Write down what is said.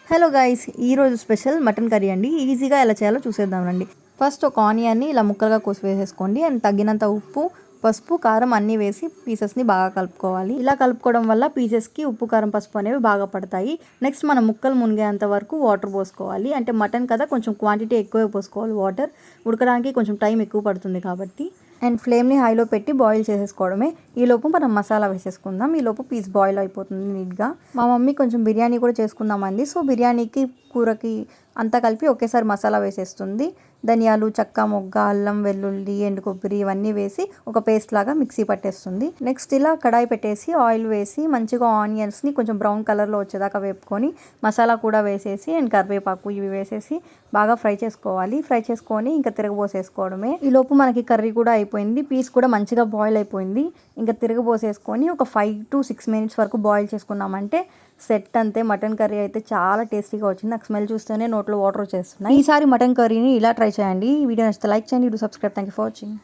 Hello guys, ఈరోజు special mutton curry అండి. ఈజీగా ఎలా చేయాలో చూసేద్దామండి. ఫస్ట్ ఒక ఆనియన్ని ఇలా ముక్కలుగా కోసి వేసేసుకోండి. అండ్ తగినంత ఉప్పు, పసుపు, కారం అన్నీ వేసి పీసెస్ని బాగా కలుపుకోవాలి. ఇలా కలుపుకోవడం వల్ల పీసెస్కి ఉప్పు, కారం, పసుపు అనేవి బాగా పడతాయి. నెక్స్ట్ మనం ముక్కలు మునిగేంత వరకు వాటర్ పోసుకోవాలి. అంటే మటన్ కదా, కొంచెం క్వాంటిటీ ఎక్కువే పోసుకోవాలి. వాటర్ ఉడకడానికి కొంచెం టైం ఎక్కువ పడుతుంది కాబట్టి. అండ్ ఫ్లేమ్ని హైలో పెట్టి బాయిల్ చేసేసుకోవడమే. ఈలోపు మనం మసాలా వేసేసుకుందాం. ఈలోపు పీస్ బాయిల్ అయిపోతుంది నీట్గా. మా మమ్మీ కొంచెం బిర్యానీ కూడా చేసుకుందామంది. సో బిర్యానీకి, కూరకి అంతా కలిపి ఒకేసారి మసాలా వేసేస్తుంది. ధనియాలు, చెక్క, మొగ్గ, అల్లం, వెల్లుల్లి, ఎండు కొబ్బరి ఇవన్నీ వేసి ఒక పేస్ట్ లాగా మిక్సీ పట్టేస్తుంది. నెక్స్ట్ ఇలా కడాయి పెట్టేసి ఆయిల్ వేసి మంచిగా ఆనియన్స్ని కొంచెం బ్రౌన్ కలర్లో వచ్చేదాకా వేపుకొని మసాలా కూడా వేసేసి అండ్ కరివేపాకు ఇవి వేసేసి బాగా ఫ్రై చేసుకోవాలి. ఫ్రై చేసుకొని ఇంకా తిరగబోసేసుకోవడమే. ఈలోపు మనకి కర్రీ కూడా అయిపోయింది. పీస్ కూడా మంచిగా బాయిల్ అయిపోయింది. ఇంకా తిరగబోసేసుకొని ఒక 5 to 6 minutes వరకు బాయిల్ చేసుకున్నామంటే సెట్ అంతే. మటన్ కర్రీ అయితే చాలా టేస్టీగా వచ్చింది. నాకు స్మెల్ చూస్తేనే నోట్లో వాటర్ వచ్చేస్తున్నాయి. ఈసారి మటన్ కర్రీని ఇలా ట్రై చేయండి. వీడియో నచ్చితే లైక్ చేయండి, subscribe. Thank you for watching.